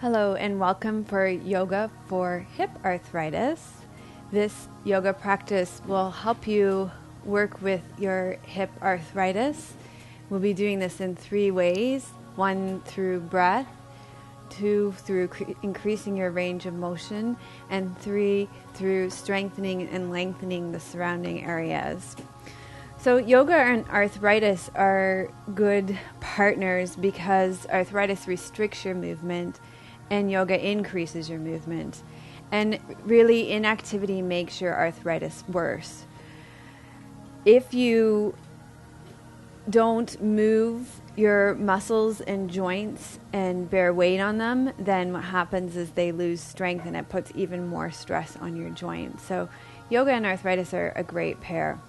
Hello and welcome for yoga for hip arthritis. This yoga practice will help you work with your hip arthritis. We'll be doing this in 3 ways. 1 through breath, 2 through increasing your range of motion, and 3 through strengthening and lengthening the surrounding areas. So yoga and arthritis are good partners because arthritis restricts your movement and yoga increases your movement. And really, inactivity makes your arthritis worse. If you don't move your muscles and joints and bear weight on them, then what happens is they lose strength and it puts even more stress on your joints. So yoga and arthritis are a great pair.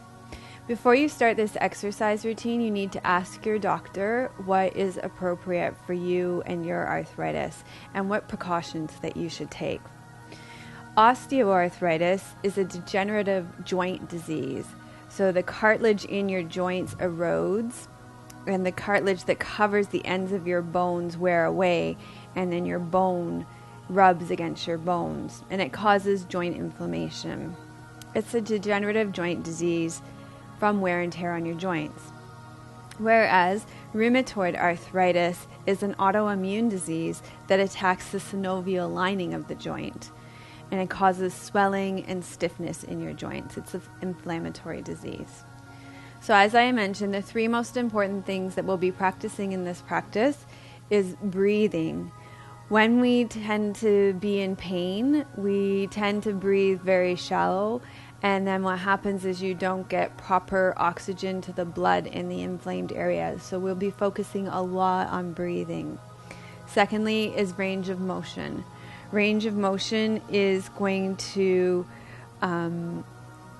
Before you start this exercise routine, you need to ask your doctor what is appropriate for you and your arthritis and what precautions that you should take. Osteoarthritis is a degenerative joint disease. So the cartilage in your joints erodes and the cartilage that covers the ends of your bones wear away, and then your bone rubs against your bones and it causes joint inflammation. It's a degenerative joint disease from wear and tear on your joints. Whereas rheumatoid arthritis is an autoimmune disease that attacks the synovial lining of the joint, and it causes swelling and stiffness in your joints. It's an inflammatory disease. So as I mentioned, the 3 most important things that we'll be practicing in this practice is breathing. When we tend to be in pain, we tend to breathe very shallow, and then what happens is you don't get proper oxygen to the blood in the inflamed areas. So we'll be focusing a lot on breathing. Secondly is range of motion. Range of motion is going to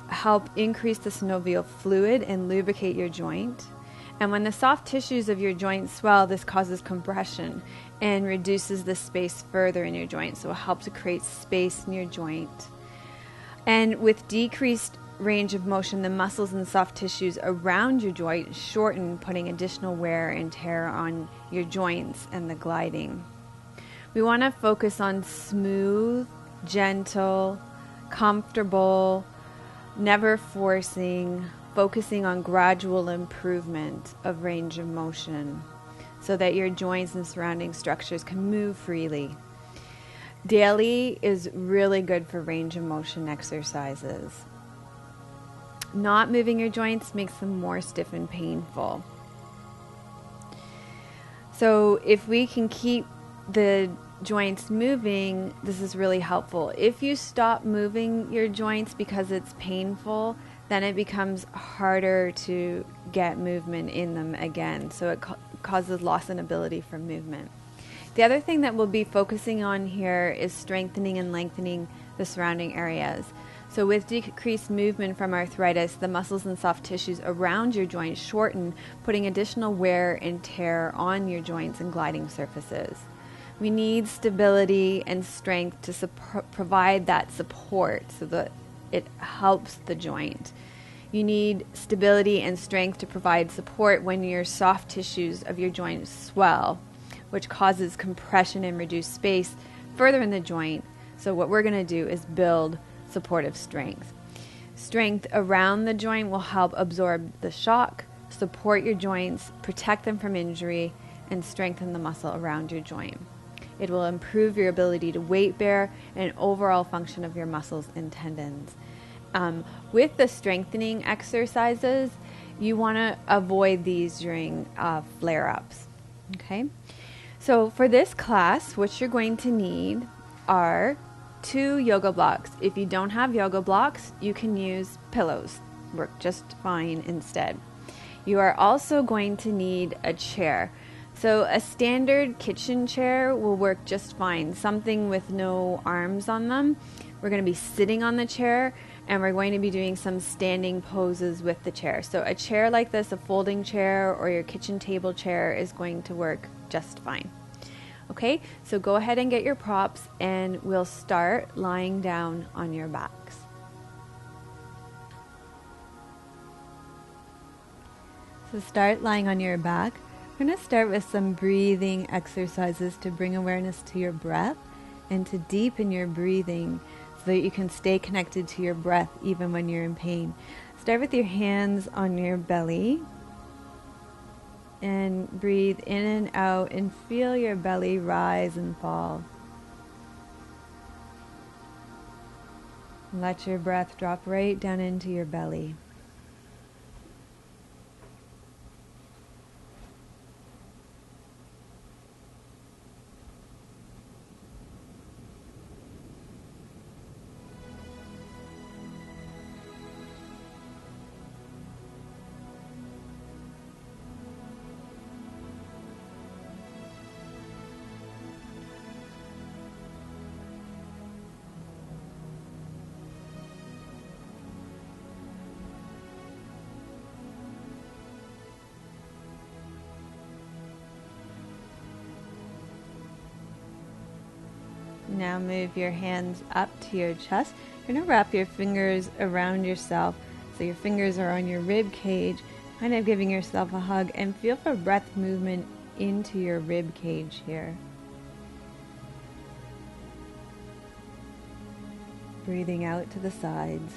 help increase the synovial fluid and lubricate your joint. And when the soft tissues of your joint swell, this causes compression and reduces the space further in your joint. So it helps to create space in your joint. And with decreased range of motion, the muscles and soft tissues around your joint shorten, putting additional wear and tear on your joints and the gliding. We want to focus on smooth, gentle, comfortable, never forcing, focusing on gradual improvement of range of motion so that your joints and surrounding structures can move freely. Daily is really good for range of motion exercises. Not moving your joints makes them more stiff and painful. So if we can keep the joints moving, this is really helpful. If you stop moving your joints because it's painful, then it becomes harder to get movement in them again. So it causes loss in ability for movement. The other thing that we'll be focusing on here is strengthening and lengthening the surrounding areas. So with decreased movement from arthritis, the muscles and soft tissues around your joints shorten, putting additional wear and tear on your joints and gliding surfaces. We need stability and strength to provide that support so that it helps the joint. You need stability and strength to provide support when your soft tissues of your joint swell, which causes compression and reduced space further in the joint. So what we're going to do is build supportive strength. Strength around the joint will help absorb the shock, support your joints, protect them from injury, and strengthen the muscle around your joint. It will improve your ability to weight bear and overall function of your muscles and tendons. With the strengthening exercises, you want to avoid these during flare-ups. Okay? So for this class, what you're going to need are 2 yoga blocks. If you don't have yoga blocks, you can use pillows. Work just fine instead. You are also going to need a chair. So a standard kitchen chair will work just fine, something with no arms on them. We're going to be sitting on the chair, and we're going to be doing some standing poses with the chair. So a chair like this, a folding chair or your kitchen table chair, is going to work just fine. Okay, so go ahead and get your props and we'll start lying down on your backs. So start lying on your back. going to start with some breathing exercises to bring awareness to your breath and to deepen your breathing so that you can stay connected to your breath even when you're in pain. Start with your hands on your belly and breathe in and out and feel your belly rise and fall. Let your breath drop right down into your belly. Now move your hands up to your chest. You're going to wrap your fingers around yourself so your fingers are on your rib cage, kind of giving yourself a hug, and feel for breath movement into your rib cage here. Breathing out to the sides.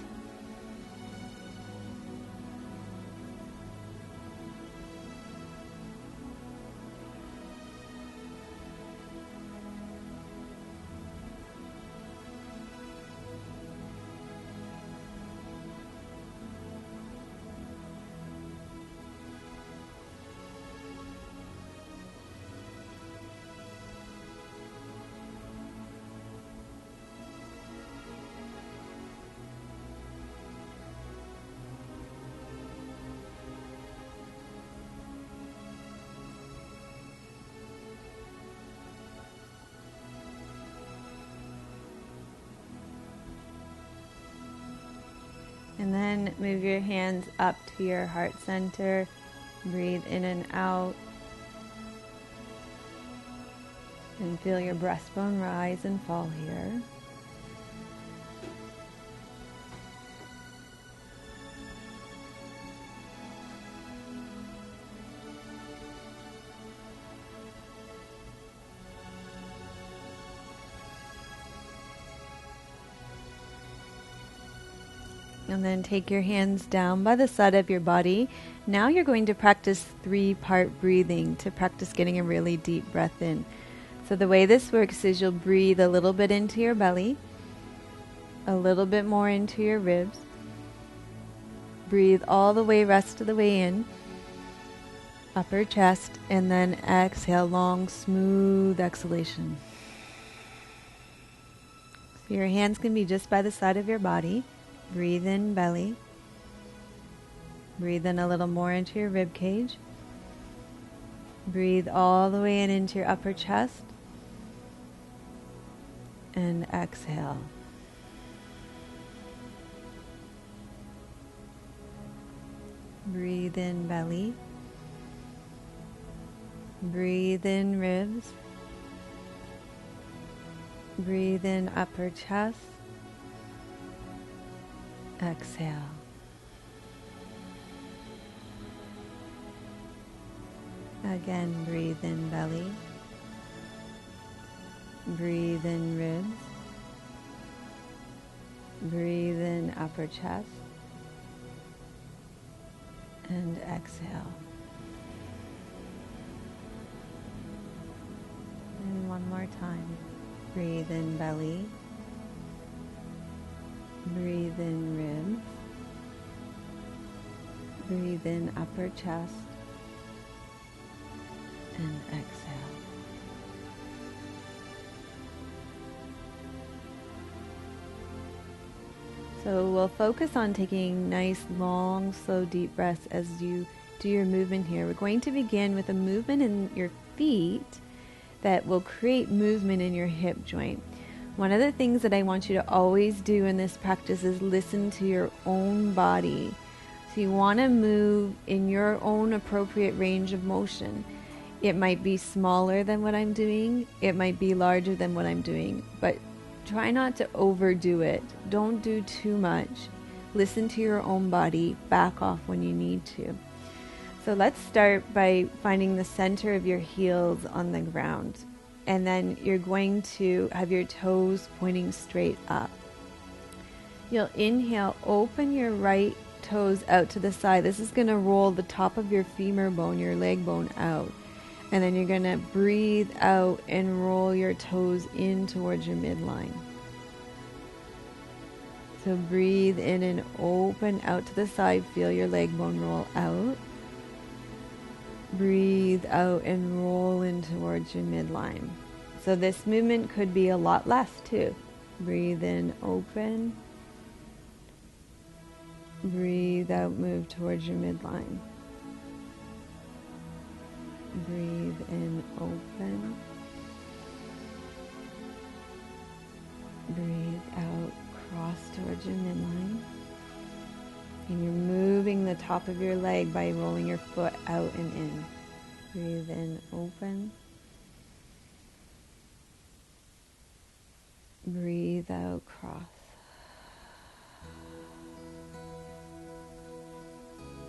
And then move your hands up to your heart center. Breathe in and out. And feel your breastbone rise and fall here. And then take your hands down by the side of your body. Now you're going to practice 3-part breathing to practice getting a really deep breath in. So the way this works is you'll breathe a little bit into your belly, a little bit more into your ribs. Breathe all the way, rest of the way in, upper chest, and then exhale, long, smooth exhalation. So your hands can be just by the side of your body. Breathe in belly. Breathe in a little more into your rib cage. Breathe all the way in into your upper chest. And exhale. Breathe in belly. Breathe in ribs. Breathe in upper chest. Exhale. Again, breathe in belly. Breathe in ribs. Breathe in upper chest. And exhale. And one more time. Breathe in belly. Breathe in ribs. Breathe in upper chest. And exhale. So we'll focus on taking nice, long, slow, deep breaths as you do your movement here. We're going to begin with a movement in your feet that will create movement in your hip joint. One of the things that I want you to always do in this practice is listen to your own body. So you want to move in your own appropriate range of motion. It might be smaller than what I'm doing. It might be larger than what I'm doing. But try not to overdo it. Don't do too much. Listen to your own body. Back off when you need to. So let's start by finding the center of your heels on the ground. And then you're going to have your toes pointing straight up. You'll inhale, open your right toes out to the side. This is going to roll the top of your femur bone, your leg bone out. And then you're going to breathe out and roll your toes in towards your midline. So breathe in and open out to the side. Feel your leg bone roll out. Breathe out and roll in towards your midline. So this movement could be a lot less too. Breathe in, open. Breathe out, move towards your midline. Breathe in, open. Breathe out, cross towards your midline. And you're moving the top of your leg by rolling your foot out and in. Breathe in, open. Breathe out, cross.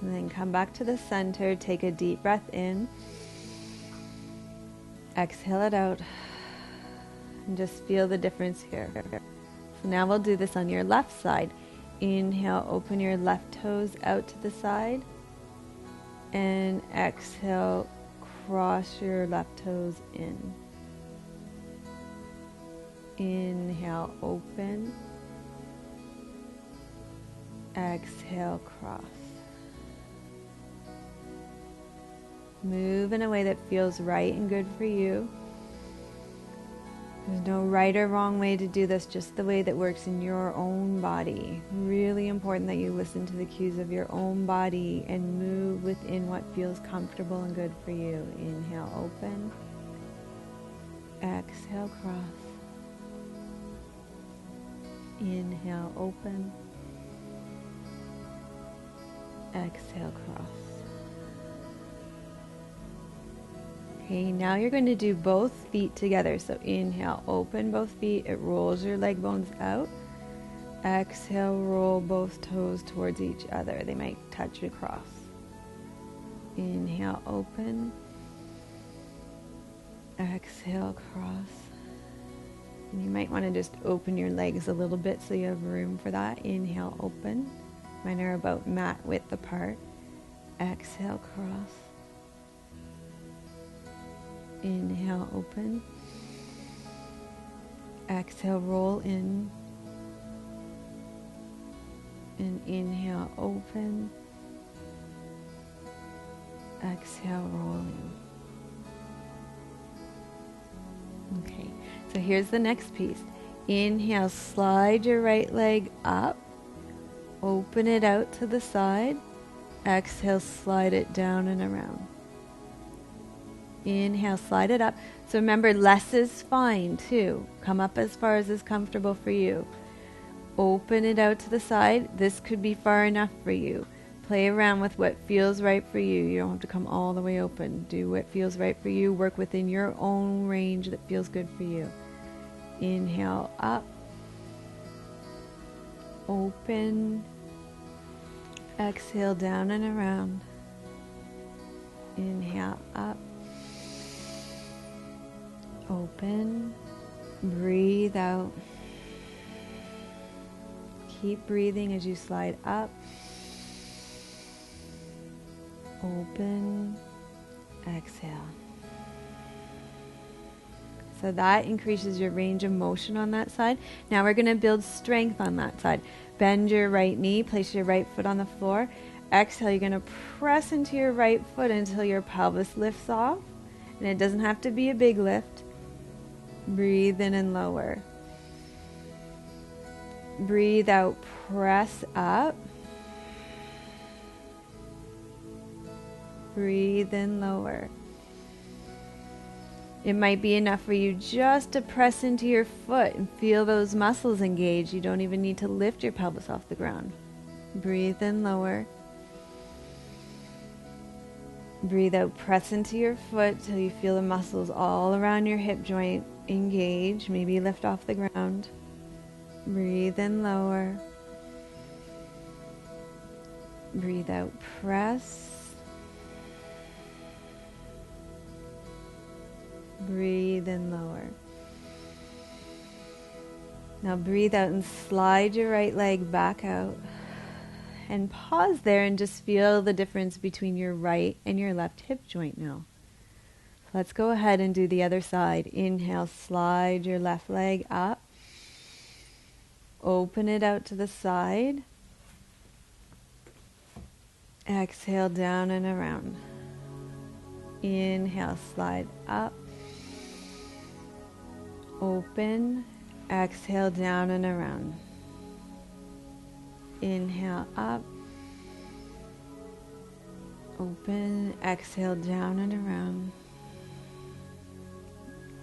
And then come back to the center. Take a deep breath in. Exhale it out. And just feel the difference here. So now we'll do this on your left side. Inhale, open your left toes out to the side. And exhale, cross your left toes in. Inhale, open. Exhale, cross. Move in a way that feels right and good for you. There's no right or wrong way to do this, just the way that works in your own body. Really important that you listen to the cues of your own body and move within what feels comfortable and good for you. Inhale, open. Exhale, cross. Inhale, open. Exhale, cross. Okay, now you're going to do both feet together. So inhale, open both feet. It rolls your leg bones out. Exhale, roll both toes towards each other. They might touch across. Inhale, open. Exhale, cross. And you might want to just open your legs a little bit so you have room for that. Inhale, open. Mine are about mat width apart. Exhale, cross. Inhale, open. Exhale, roll in. And inhale, open. Exhale, roll in. Okay, so here's the next piece. Inhale, slide your right leg up. Open it out to the side. Exhale, slide it down and around. Inhale, slide it up. So remember, less is fine too. Come up as far as is comfortable for you. Open it out to the side. This could be far enough for you. Play around with what feels right for you. You don't have to come all the way open. Do what feels right for you. Work within your own range that feels good for you. Inhale, up. Open. Exhale, down and around. Inhale, up. Open. Breathe out. Keep breathing as you slide up. Open. Exhale. So that increases your range of motion on that side. Now we're going to build strength on that side. Bend your right knee. Place your right foot on the floor. Exhale. You're going to press into your right foot until your pelvis lifts off. And it doesn't have to be a big lift. Breathe in and lower. Breathe out, press up. Breathe in, lower. It might be enough for you just to press into your foot and feel those muscles engage. You don't even need to lift your pelvis off the ground. Breathe in, lower. Breathe out, press into your foot till you feel the muscles all around your hip joint engage. Maybe lift off the ground. Breathe in, lower. Breathe out, press. Breathe in, lower. Now breathe out and slide your right leg back out. And pause there and just feel the difference between your right and your left hip joint now. Let's go ahead and do the other side. Inhale, slide your left leg up. Open it out to the side. Exhale, down and around. Inhale, slide up. Open. Exhale, down and around. Inhale, up. Open. Exhale, down and around.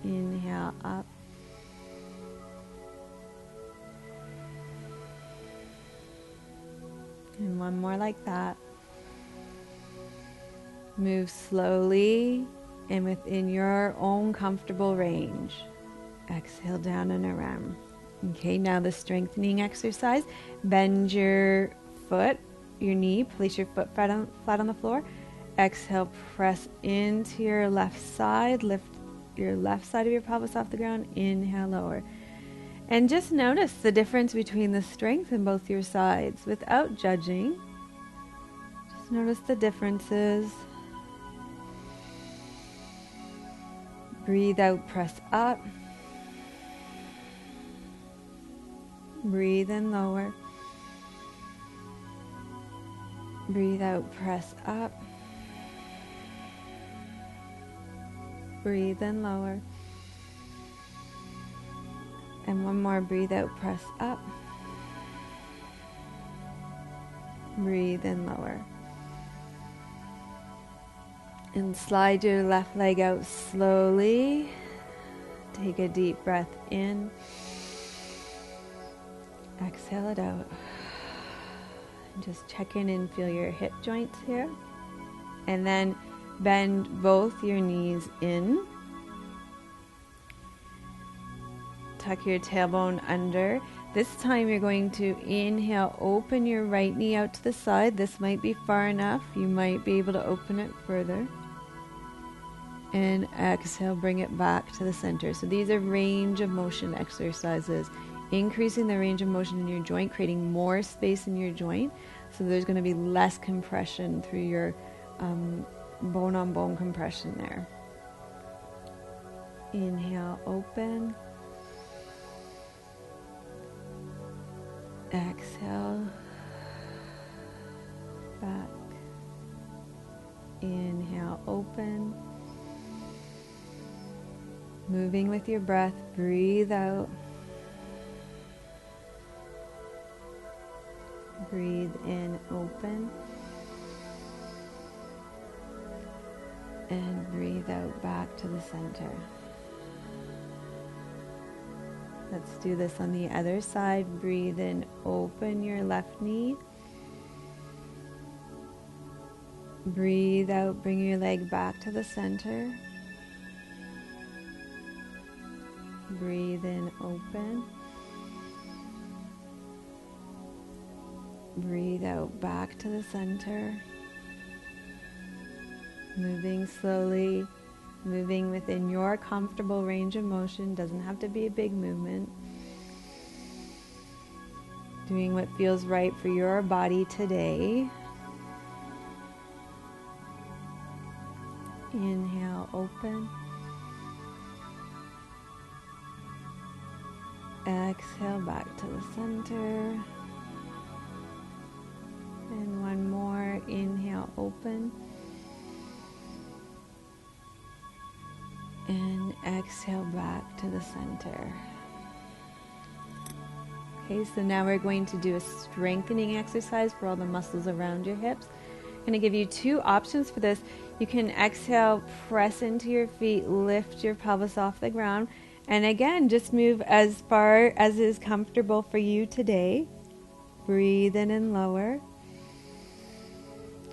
Inhale, up. And one more like that. Move slowly and within your own comfortable range. Exhale, down and around. Okay, now the strengthening exercise. Bend your foot, your knee, place your foot flat on the floor. Exhale, press into your left side. Lift your left side of your pelvis off the ground. Inhale, lower. And just notice the difference between the strength in both your sides without judging. Just notice the differences. Breathe out, press up. Breathe in, lower. Breathe out, press up. Breathe in, lower. And one more, breathe out, press up. Breathe in, lower. And slide your left leg out slowly. Take a deep breath in. Exhale it out. Just check in and feel your hip joints here. And then bend both your knees in. Tuck your tailbone under. This time you're going to inhale, open your right knee out to the side. This might be far enough. You might be able to open it further. And exhale, bring it back to the center. So these are range of motion exercises. Increasing the range of motion in your joint, creating more space in your joint. So there's going to be less compression through your bone-on-bone compression there. Inhale, open. Exhale, back. Inhale, open. Moving with your breath, breathe out. Breathe in, open. And breathe out back to the center. Let's do this on the other side. Breathe in, open your left knee. Breathe out, bring your leg back to the center. Breathe in, open. Breathe out, back to the center. Moving slowly, moving within your comfortable range of motion. Doesn't have to be a big movement. Doing what feels right for your body today. Inhale, open. Exhale, back to the center. And one more. Inhale, open. And exhale back to the center. Okay, so now we're going to do a strengthening exercise for all the muscles around your hips. I'm going to give you two options for this. You can exhale, press into your feet, lift your pelvis off the ground. And again, just move as far as is comfortable for you today. Breathe in and lower.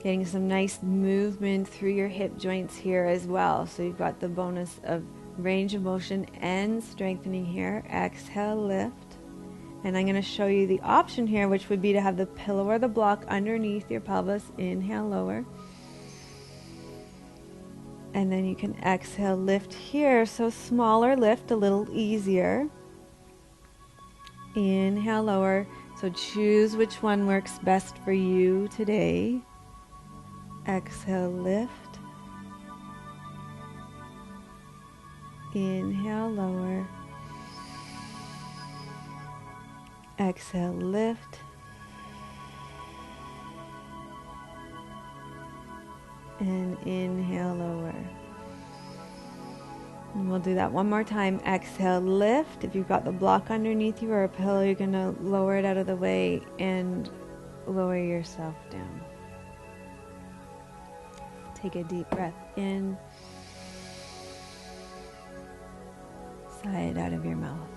Getting some nice movement through your hip joints here as well. So you've got the bonus of range of motion and strengthening here. Exhale, lift. And I'm going to show you the option here, which would be to have the pillow or the block underneath your pelvis. Inhale, lower. And then you can exhale, lift here. So smaller lift, a little easier. Inhale, lower. So choose which one works best for you today. Exhale, lift. Inhale, lower. Exhale, lift. And inhale, lower. And we'll do that one more time. Exhale, lift. If you've got the block underneath you or a pillow, you're going to lower it out of the way and lower yourself down. Take a deep breath in. Sigh it out of your mouth.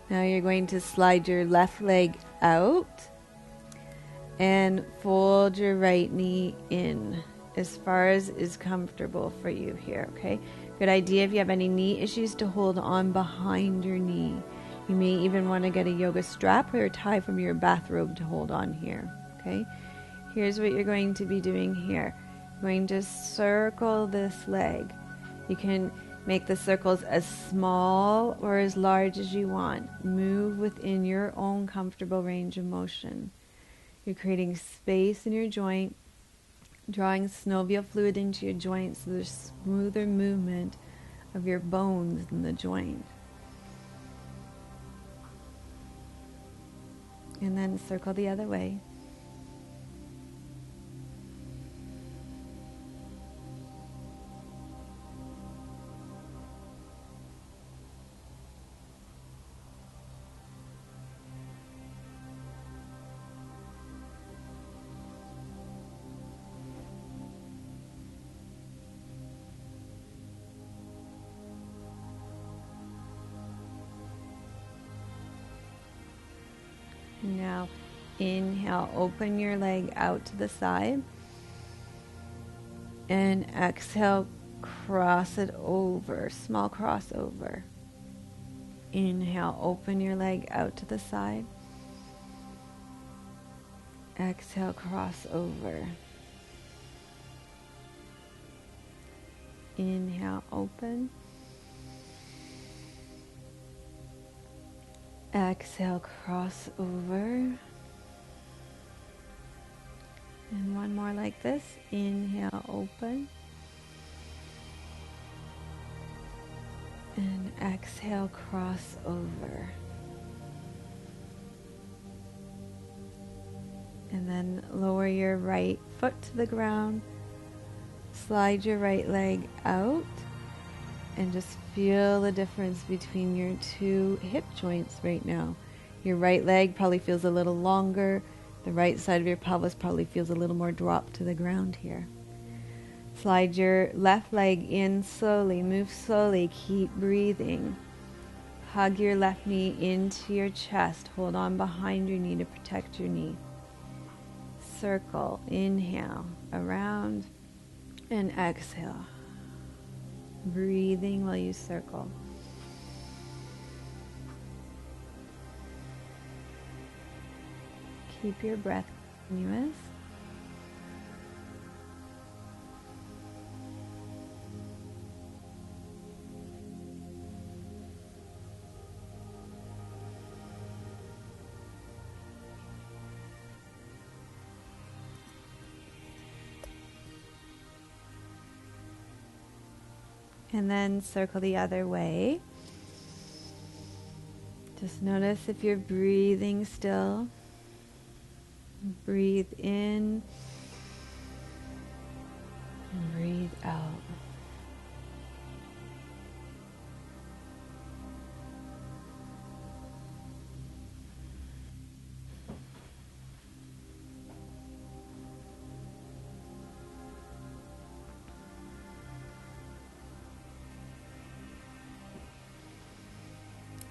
Now you're going to slide your left leg out and fold your right knee in as far as is comfortable for you here, okay? Good idea if you have any knee issues to hold on behind your knee. You may even want to get a yoga strap or a tie from your bathrobe to hold on here, okay? Here's what you're going to be doing here. You're going to circle this leg. You can make the circles as small or as large as you want. Move within your own comfortable range of motion. You're creating space in your joint, drawing synovial fluid into your joints so there's smoother movement of your bones in the joint. And then circle the other way. Now, inhale, open your leg out to the side. And exhale, cross it over, small crossover. Inhale, open your leg out to the side. Exhale, cross over. Inhale, open. Exhale, cross over. And one more like this. Inhale, open. And exhale, cross over. And then lower your right foot to the ground. Slide your right leg out. And just feel the difference between your two hip joints right now. Your right leg probably feels a little longer. The right side of your pelvis probably feels a little more dropped to the ground here. Slide your left leg in slowly. Move slowly. Keep breathing. Hug your left knee into your chest. Hold on behind your knee to protect your knee. Circle. Inhale. Around. And exhale. Breathing while you circle. Keep your breath continuous. And then circle the other way. Just notice if you're breathing still. Breathe in. And breathe out.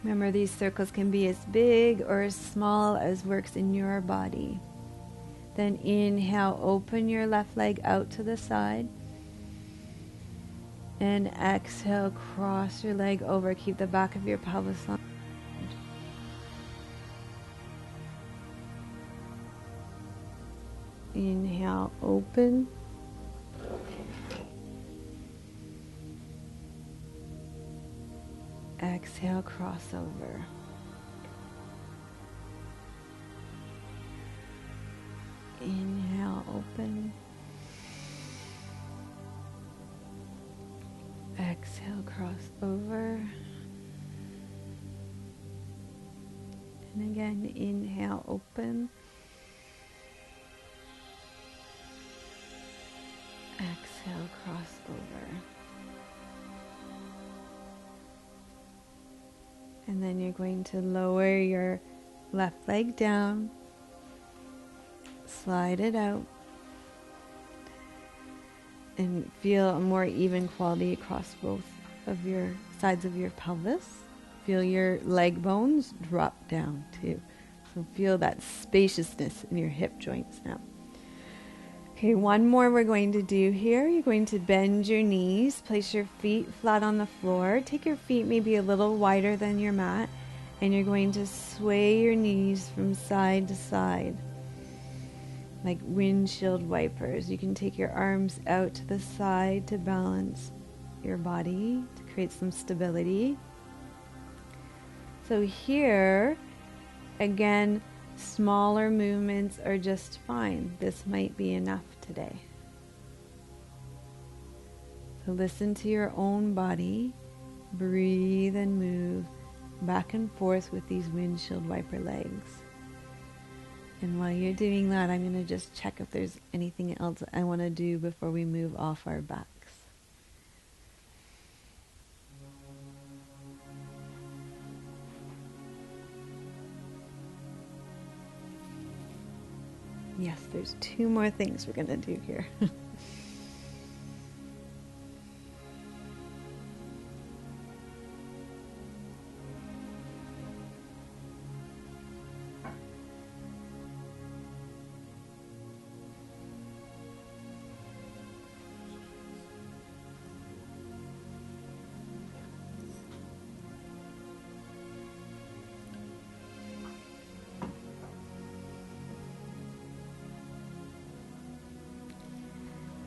Remember, these circles can be as big or as small as works in your body. Then inhale, open your left leg out to the side. And exhale, cross your leg over. Keep the back of your pelvis on. Inhale, open. Exhale, cross over. Inhale, open. Exhale, cross over. And again, inhale, open. Exhale, cross over. And then you're going to lower your left leg down, slide it out, and feel a more even quality across both of your sides of your pelvis. Feel your leg bones drop down too. So feel that spaciousness in your hip joints now. Okay, one more we're going to do here. You're going to bend your knees, place your feet flat on the floor. Take your feet maybe a little wider than your mat, and you're going to sway your knees from side to side like windshield wipers. You can take your arms out to the side to balance your body, to create some stability. So here, again, smaller movements are just fine. This might be enough today. So listen to your own body. Breathe and move back and forth with these windshield wiper legs. And while you're doing that, I'm going to just check if there's anything else I want to do before we move off our backs. Yes, there's 2 more things we're going to do here.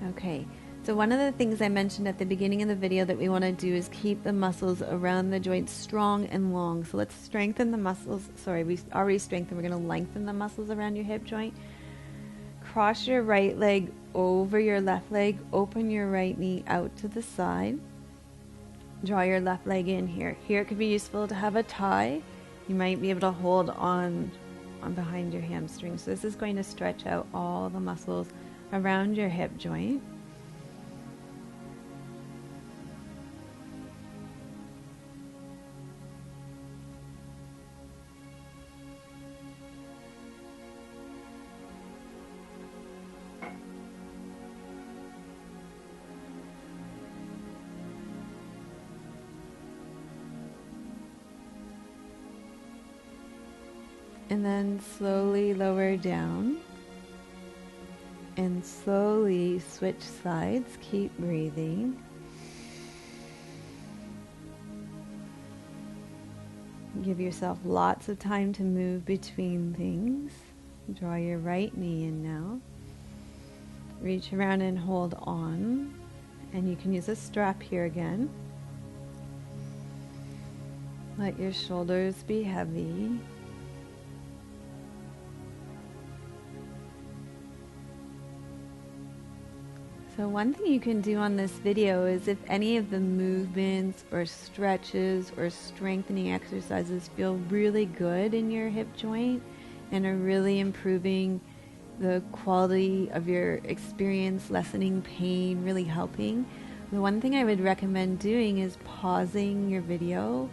Okay, so one of the things I mentioned at the beginning of the video that we want to do is keep the muscles around the joints strong and long. So let's strengthen the muscles. Sorry, we already strengthened. We're going to lengthen the muscles around your hip joint. Cross your right leg over your left leg. Open your right knee out to the side. Draw your left leg in here. Here it could be useful to have a tie. You might be able to hold on behind your hamstring. So this is going to stretch out all the muscles around your hip joint. And then slowly lower down. And slowly switch sides. Keep breathing. Give yourself lots of time to move between things. Draw your right knee in now. Reach around and hold on. And you can use a strap here again. Let your shoulders be heavy. So one thing you can do on this video is if any of the movements or stretches or strengthening exercises feel really good in your hip joint and are really improving the quality of your experience, lessening pain, really helping, the one thing I would recommend doing is pausing your video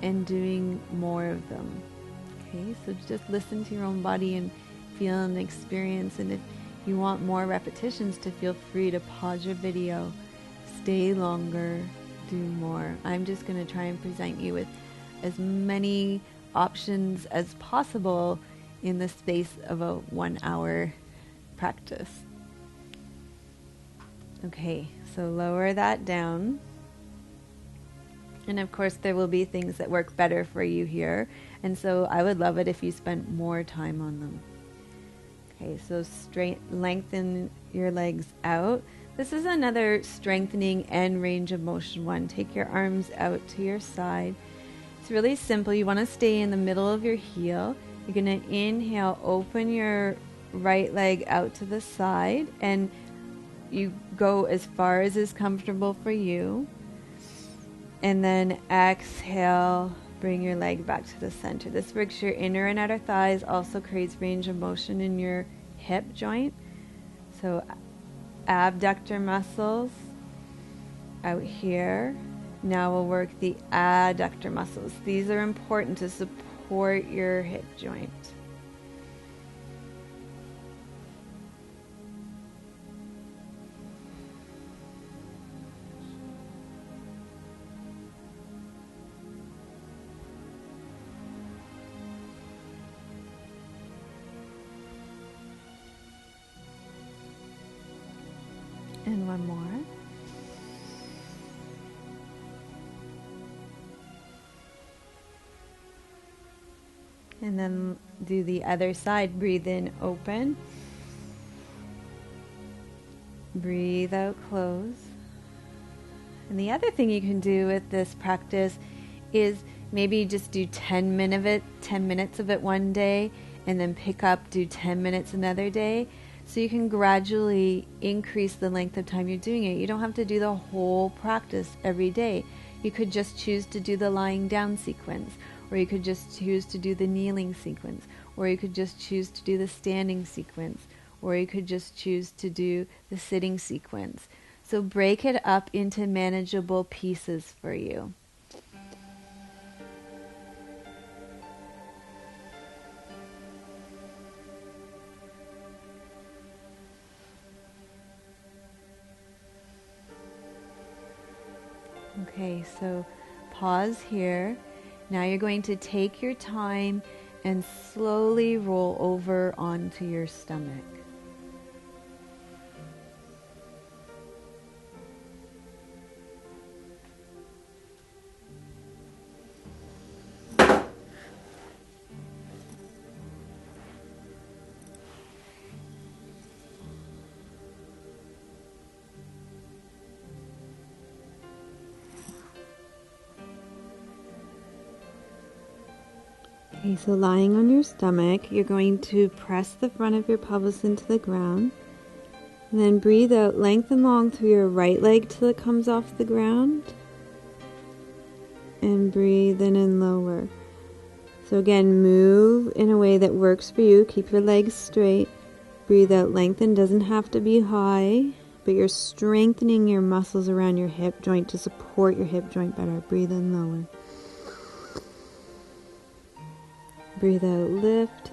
and doing more of them. Okay, so just listen to your own body and feel and experience, and if you want more repetitions, to feel free to pause your video, stay longer, do more. I'm just going to try and present you with as many options as possible in the space of a 1 hour practice. Okay, so lower that down. And of course there will be things that work better for you here, and so I would love it if you spent more time on them. Okay, so lengthen your legs out. This is another strengthening and range of motion one. Take your arms out to your side It's really simple. You want to stay in the middle of your heel. You're going to inhale, open your right leg out to the side, and you go as far as is comfortable for you. And then exhale, bring your leg back to the center. This works your inner and outer thighs, also creates range of motion in your hip joint. So abductor muscles out here. Now we'll work the adductor muscles. These are important to support your hip joint. And one more. And then do the other side. Breathe in, open. Breathe out, close. And the other thing you can do with this practice is maybe just do 10 minutes of it one day, and then pick up, do 10 minutes another day. So you can gradually increase the length of time you're doing it. You don't have to do the whole practice every day. You could just choose to do the lying down sequence, or you could just choose to do the kneeling sequence, or you could just choose to do the standing sequence, or you could just choose to do the sitting sequence. So break it up into manageable pieces for you. Okay, so pause here. Now you're going to take your time and slowly roll over onto your stomach. Okay, so lying on your stomach, you're going to press the front of your pelvis into the ground, and then breathe out, lengthen long through your right leg till it comes off the ground, and breathe in and lower. So again, move in a way that works for you. Keep your legs straight. Breathe out, lengthen, doesn't have to be high, but you're strengthening your muscles around your hip joint to support your hip joint better. Breathe in, lower. Breathe out, lift.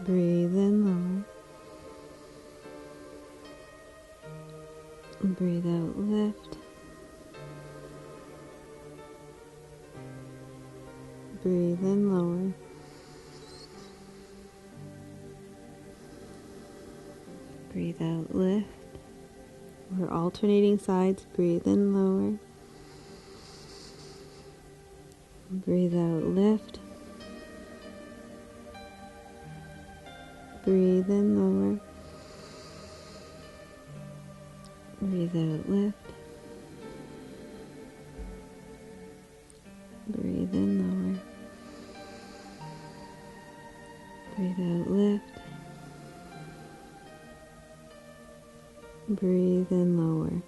Breathe in, lower. Breathe out, lift. Breathe in, lower. Breathe out, lift. We're alternating sides. Breathe in, lower. Breathe out, lift. Breathe in, lower. Breathe out, lift. Breathe in, lower. Breathe out, lift. Breathe in, lower.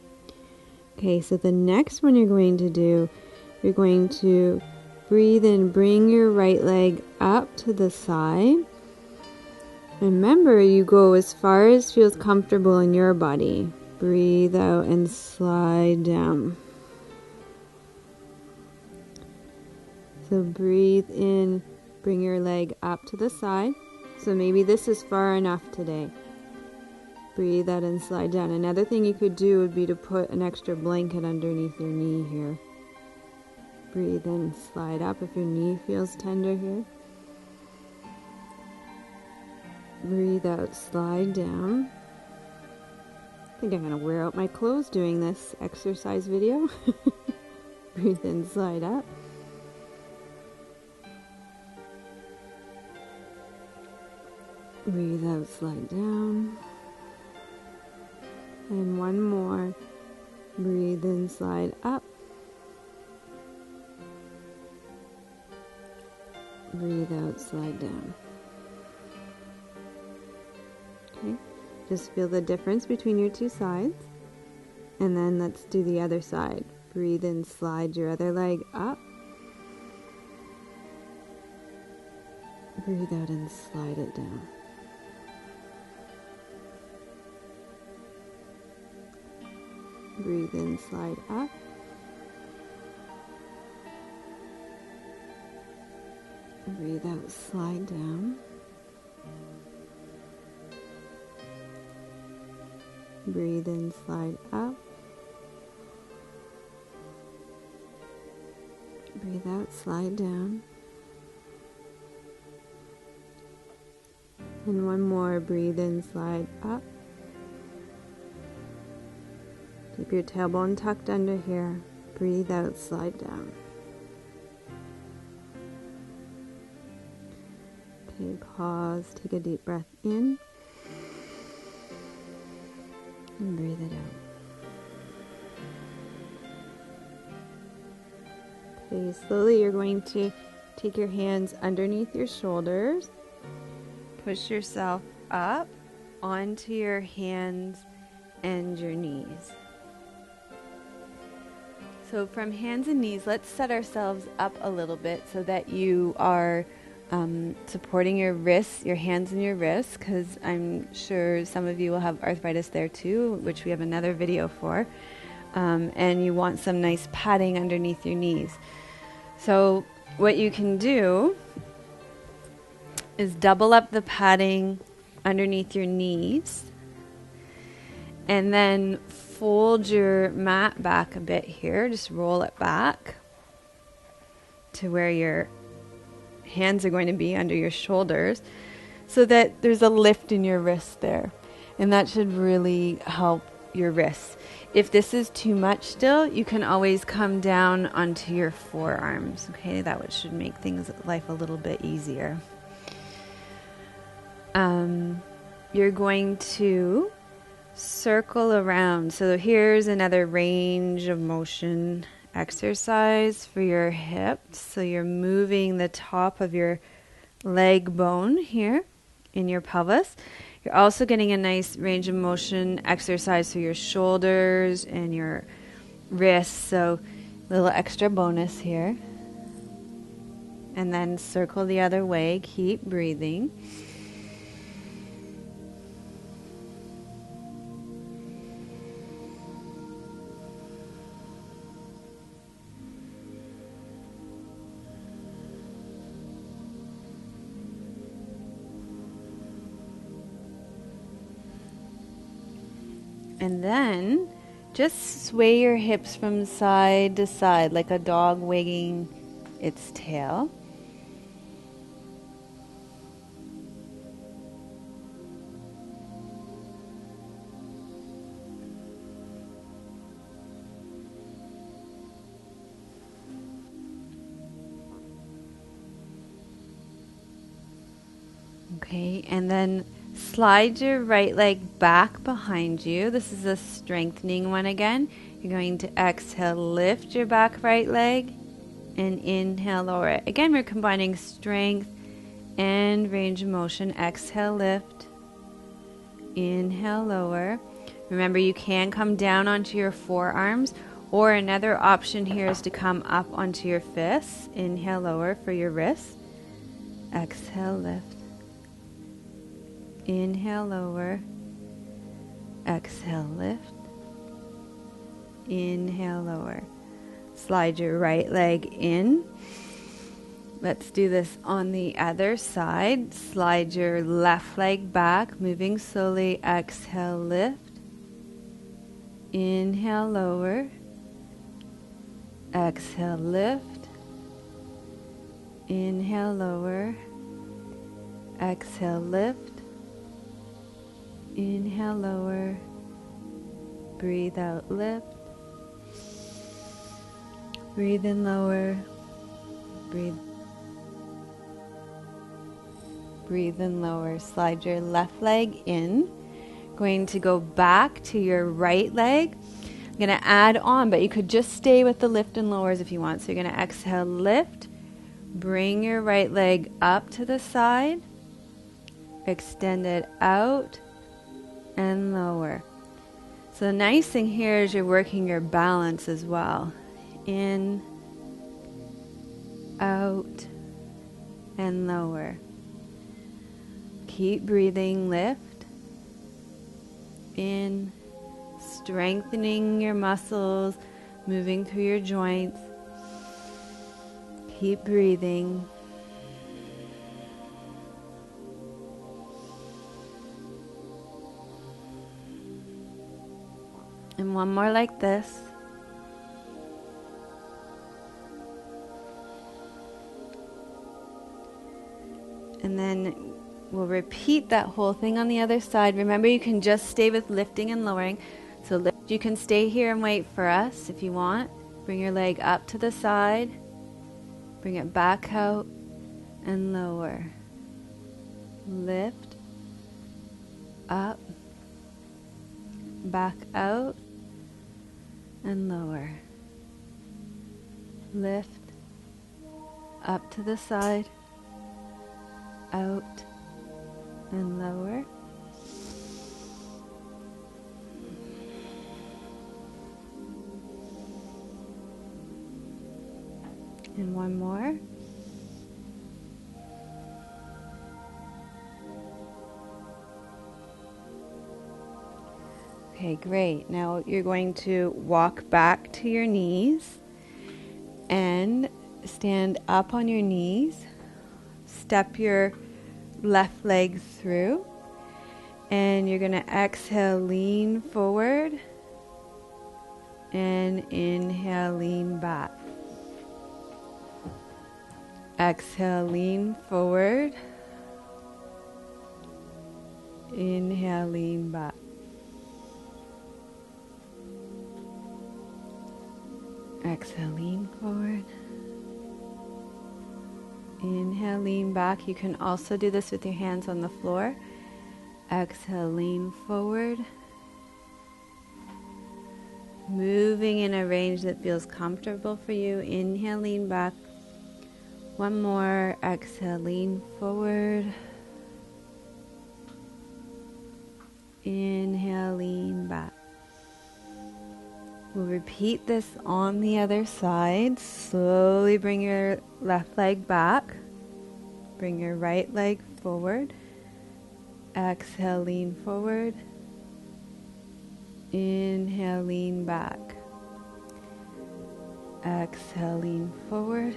Okay, so the next one you're going to do, you're going to breathe in, bring your right leg up to the side. Remember, you go as far as feels comfortable in your body. Breathe out and slide down. So breathe in, bring your leg up to the side. So maybe this is far enough today. Breathe out and slide down. Another thing you could do would be to put an extra blanket underneath your knee here. Breathe in, slide up if your knee feels tender here. Breathe out, slide down. I think I'm going to wear out my clothes doing this exercise video. Breathe in, slide up. Breathe out, slide down. And one more. Breathe in, slide up. Breathe out, slide down. Okay, just feel the difference between your two sides. And then let's do the other side. Breathe in, slide your other leg up. Breathe out and slide it down. Breathe in, slide up. Breathe out, slide down. Breathe in, slide up. Breathe out, slide down. And one more, breathe in, slide up. Keep your tailbone tucked under here. Breathe out, slide down. Okay, pause, take a deep breath in. And breathe it out. Okay, slowly you're going to take your hands underneath your shoulders. Push yourself up onto your hands and your knees. So from hands and knees, let's set ourselves up a little bit so that you are supporting your wrists, your hands and your wrists, because I'm sure some of you will have arthritis there too, which we have another video for. And you want some nice padding underneath your knees. So what you can do is double up the padding underneath your knees and then fold your mat back a bit here. Just roll it back to where your hands are going to be under your shoulders so that there's a lift in your wrist there. And that should really help your wrists. If this is too much still, you can always come down onto your forearms. Okay, that should make life a little bit easier. You're going to circle around. So here's another range of motion exercise for your hips. So you're moving the top of your leg bone here in your pelvis. You're also getting a nice range of motion exercise for your shoulders and your wrists. So a little extra bonus here. And then circle the other way. Keep breathing. And then just sway your hips from side to side like a dog wagging its tail. Okay, and then slide your right leg back behind you. This is a strengthening one again. You're going to exhale, lift your back right leg, and inhale, lower it. Again, we're combining strength and range of motion. Exhale, lift. Inhale, lower. Remember, you can come down onto your forearms, or another option here is to come up onto your fists. Inhale, lower for your wrists. Exhale, lift. Inhale, lower. Exhale, lift. Inhale, lower. Slide your right leg in. Let's do this on the other side. Slide your left leg back, moving slowly. Exhale, lift. Inhale, lower. Exhale, lift. Inhale, lower. Exhale, lift. Inhale, lower. Breathe out, lift. Breathe in, lower. Breathe in, lower. Slide your left leg in. Going to go back to your right leg. You're going to add on, but you could just stay with the lift and lowers if you want. So you're going to exhale, lift, bring your right leg up to the side, extend it out, and lower. So the nice thing here is you're working your balance as well. In, out, and lower. Keep breathing, lift, in, strengthening your muscles, moving through your joints. Keep breathing. And one more like this. And then we'll repeat that whole thing on the other side. Remember, you can just stay with lifting and lowering. So lift, you can stay here and wait for us if you want. Bring your leg up to the side. Bring it back out and lower. Lift, up, back out, and lower. Lift, up to the side, out, and lower. And one more. Okay, great. Now you're going to walk back to your knees and stand up on your knees. Step your left leg through. And you're going to exhale, lean forward. And inhale, lean back. Exhale, lean forward. Inhale, lean back. Exhale, lean forward. Inhale, lean back. You can also do this with your hands on the floor. Exhale, lean forward. Moving in a range that feels comfortable for you. Inhale, lean back. One more. Exhale, lean forward. Inhale, lean back. We'll repeat this on the other side. Slowly bring your left leg back. Bring your right leg forward. Exhale, lean forward. Inhale, lean back. Exhale, lean forward.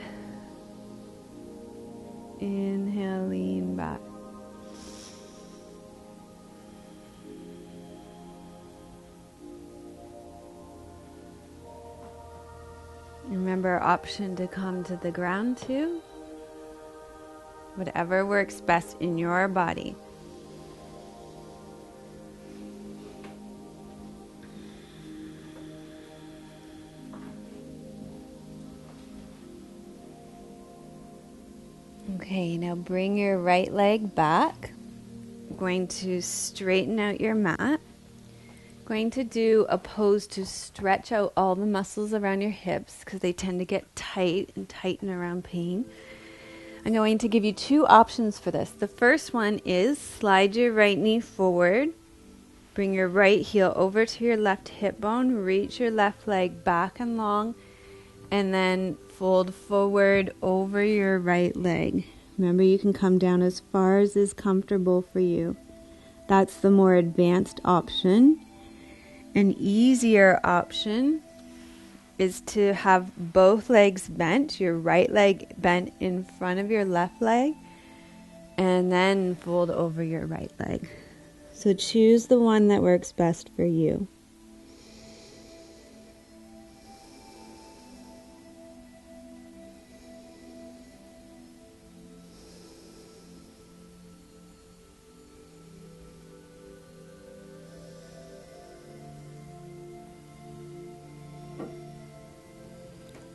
Inhale, lean back. Remember, option to come to the ground too. Whatever works best in your body. Okay, now bring your right leg back. I'm going to straighten out your mat. Going to do a pose to stretch out all the muscles around your hips because they tend to get tight and tighten around pain. I'm going to give you two options for this. The first one is slide your right knee forward. Bring your right heel over to your left hip bone. Reach your left leg back and long. And then fold forward over your right leg. Remember, you can come down as far as is comfortable for you. That's the more advanced option. An easier option is to have both legs bent, your right leg bent in front of your left leg, and then fold over your right leg. So choose the one that works best for you.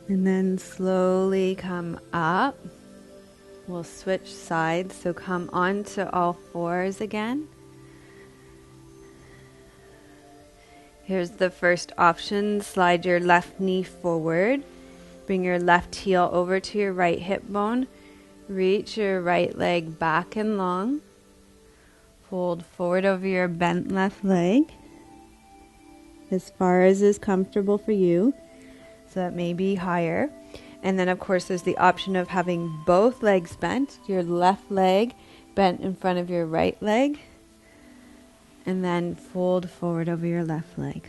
And then slowly come up. We'll switch sides, so come onto all fours again. Here's the first option. Slide your left knee forward. Bring your left heel over to your right hip bone. Reach your right leg back and long. Fold forward over your bent left leg as far as is comfortable for you. So that may be higher. And then of course there's the option of having both legs bent. Your left leg bent in front of your right leg. And then fold forward over your left leg.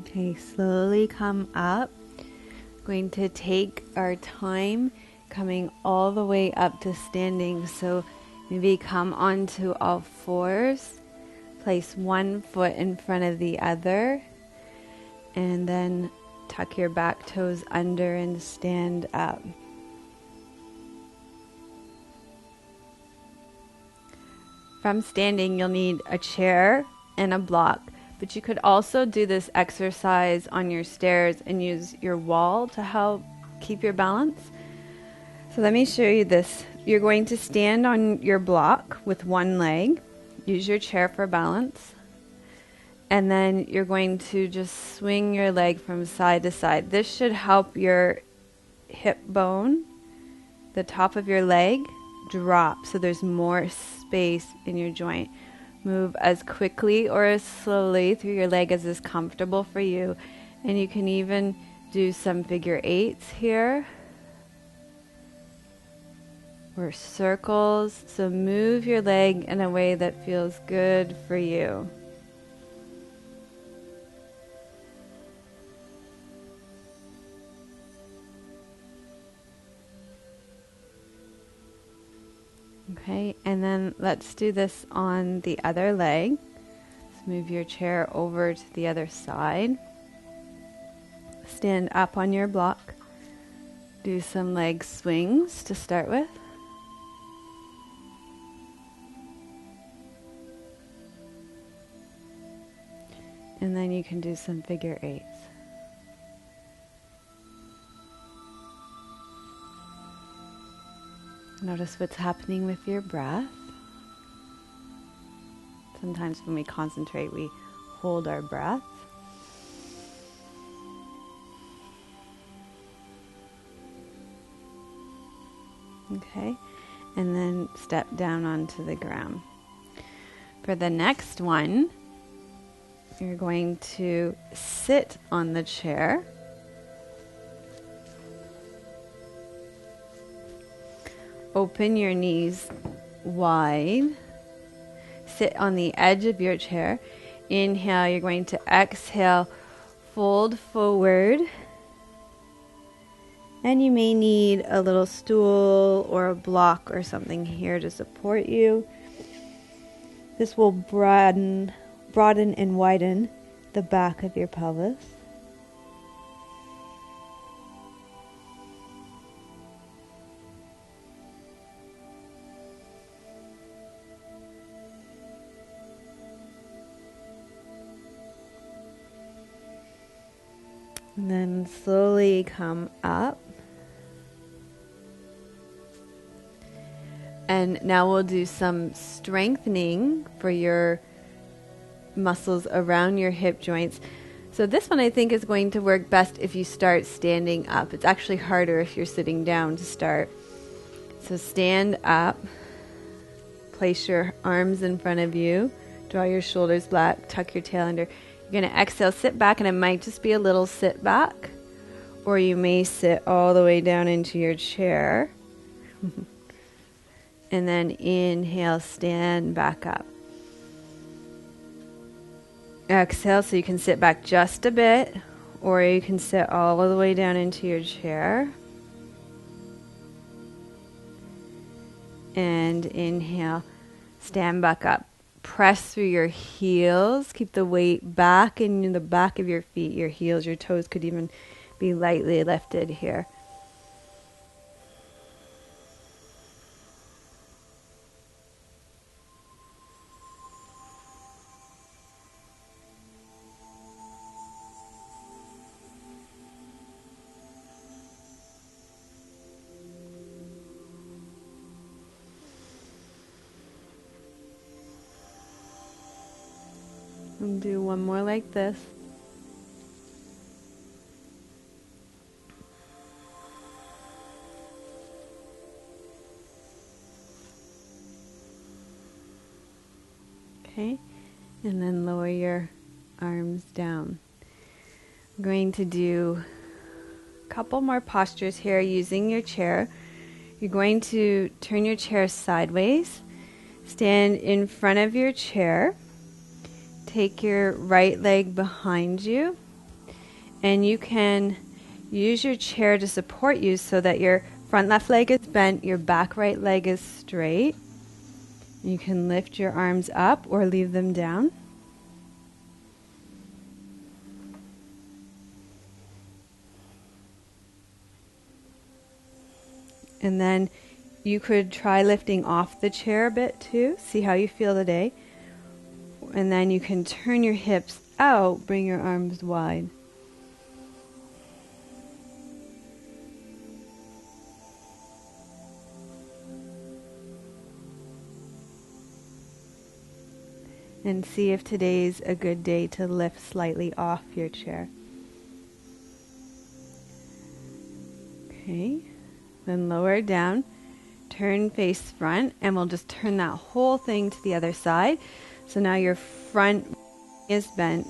Okay, slowly come up. Going to take our time coming all the way up to standing. So maybe come onto all fours. Place one foot in front of the other. And then tuck your back toes under and stand up. From standing, you'll need a chair and a block. But you could also do this exercise on your stairs and use your wall to help keep your balance. So let me show you this. You're going to stand on your block with one leg. Use your chair for balance. And then you're going to just swing your leg from side to side. This should help your hip bone, the top of your leg, drop so there's more space in your joint. Move as quickly or as slowly through your leg as is comfortable for you. And you can even do some figure eights here. Or circles. So move your leg in a way that feels good for you. Okay, and then let's do this on the other leg. Let's move your chair over to the other side. Stand up on your block. Do some leg swings to start with. And then you can do some figure eights. Notice what's happening with your breath. Sometimes when we concentrate, we hold our breath. Okay, and then step down onto the ground. For the next one, you're going to sit on the chair. Open your knees wide. Sit on the edge of your chair. Inhale, you're going to exhale, fold forward. And you may need a little stool or a block or something here to support you. This will broaden and widen the back of your pelvis. And then slowly come up. And now we'll do some strengthening for your muscles around your hip joints. So this one I think is going to work best if you start standing up. It's actually harder if you're sitting down to start. So stand up. Place your arms in front of you. Draw your shoulders back. Tuck your tail under. You're going to exhale, sit back, and it might just be a little sit back. Or you may sit all the way down into your chair. And then inhale, stand back up. Exhale, so you can sit back just a bit, or you can sit all the way down into your chair. And inhale, stand back up. Press through your heels. Keep the weight back in the back of your feet, your heels, your toes could even be lightly lifted here. And do one more like this. Okay, and then lower your arms down. I'm going to do a couple more postures here using your chair. You're going to turn your chair sideways, stand in front of your chair, take your right leg behind you, and you can use your chair to support you so that your front left leg is bent, your back right leg is straight. You can lift your arms up or leave them down. And then you could try lifting off the chair a bit too. See how you feel today. And then you can turn your hips out, bring your arms wide. And see if today's a good day to lift slightly off your chair. Okay, then lower it down, turn face front, and we'll just turn that whole thing to the other side. So now your front is bent,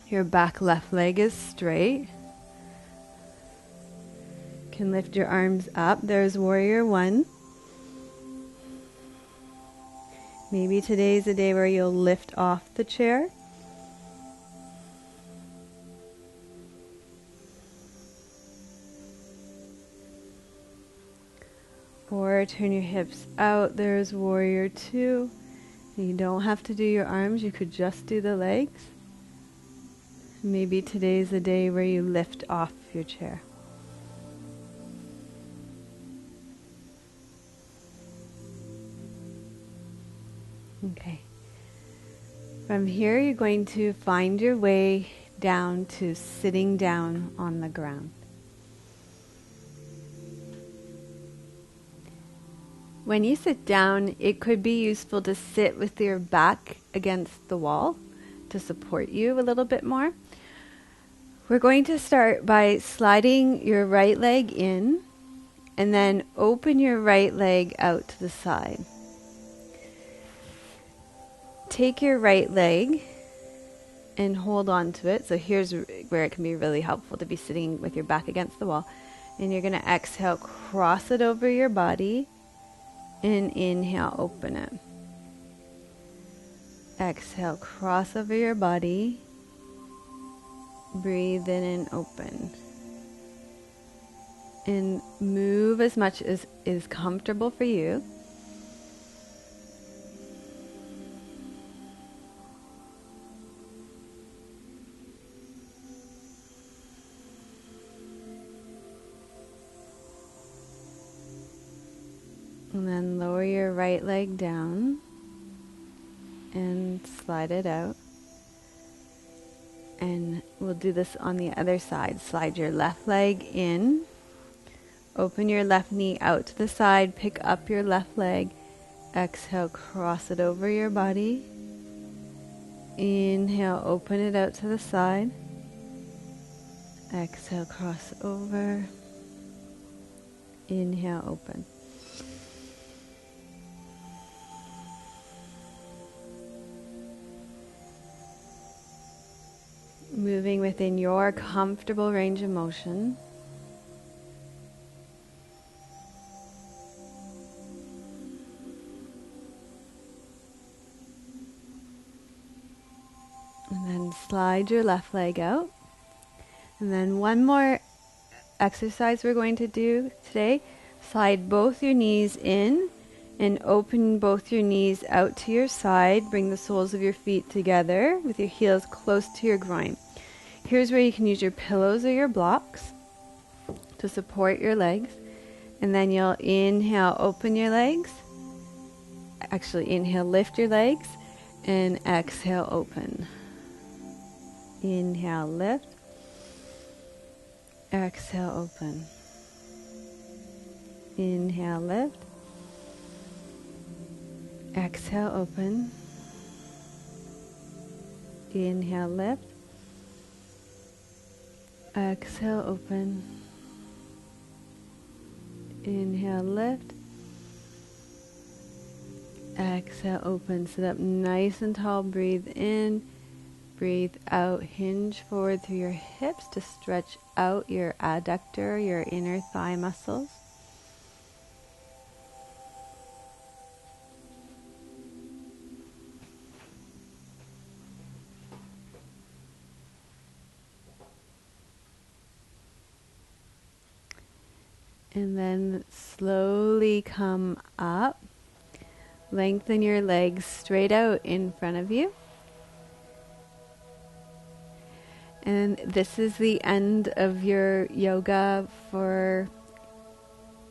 your back left leg is straight. You can lift your arms up. There's warrior one. Maybe today's a day where you'll lift off the chair. Or turn your hips out. There's warrior two. You don't have to do your arms. You could just do the legs. Maybe today's the day where you lift off your chair. Okay. From here, you're going to find your way down to sitting down on the ground. When you sit down, it could be useful to sit with your back against the wall to support you a little bit more. We're going to start by sliding your right leg in and then open your right leg out to the side. Take your right leg and hold on to it. So here's where it can be really helpful to be sitting with your back against the wall. And you're going to exhale, cross it over your body, and inhale, open it. Exhale, cross over your body, breathe in and open. And move as much as is comfortable for you. And then lower your right leg down and slide it out. And we'll do this on the other side. Slide your left leg in. Open your left knee out to the side. Pick up your left leg. Exhale, cross it over your body. Inhale, open it out to the side. Exhale, cross over. Inhale, open. Moving within your comfortable range of motion. And then slide your left leg out. And then one more exercise we're going to do today. Slide both your knees in and open both your knees out to your side. Bring the soles of your feet together with your heels close to your groin. Here's where you can use your pillows or your blocks to support your legs. And then you'll inhale, open your legs. Actually, inhale, lift your legs. And exhale, open. Inhale, lift. Exhale, open. Inhale, lift. Exhale, open. Inhale, lift. Exhale, open. Inhale, lift. Exhale, open. Sit up nice and tall. Breathe in. Breathe out. Hinge forward through your hips to stretch out your adductor, your inner thigh muscles. And then slowly come up. Lengthen your legs straight out in front of you. And this is the end of your yoga for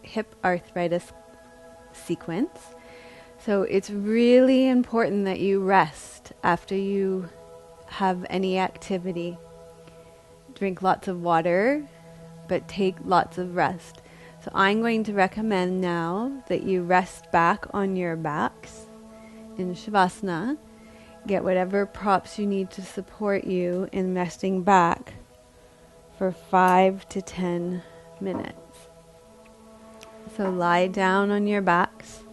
hip arthritis sequence. So it's really important that you rest after you have any activity. Drink lots of water, but take lots of rest. So I'm going to recommend now that you rest back on your backs in Shavasana. Get whatever props you need to support you in resting back for 5 to 10 minutes. So lie down on your backs.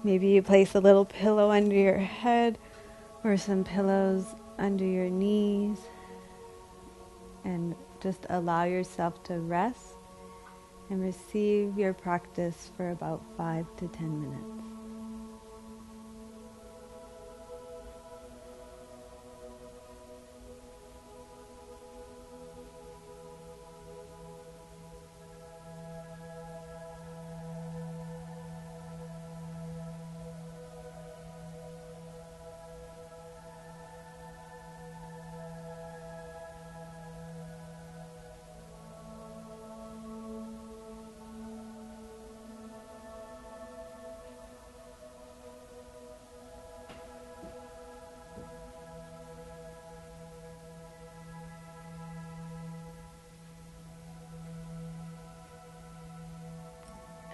Maybe you place a little pillow under your head or some pillows under your knees, and just allow yourself to rest and receive your practice for about 5 to 10 minutes.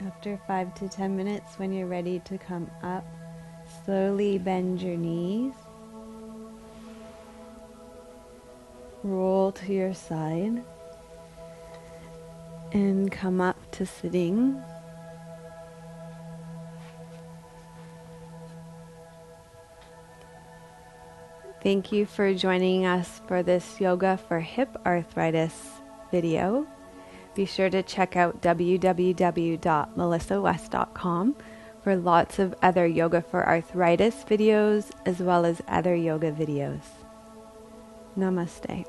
After 5 to 10 minutes, when you're ready to come up, slowly bend your knees. Roll to your side and come up to sitting. Thank you for joining us for this yoga for hip arthritis video. Be sure to check out www.melissawest.com for lots of other yoga for arthritis videos as well as other yoga videos. Namaste.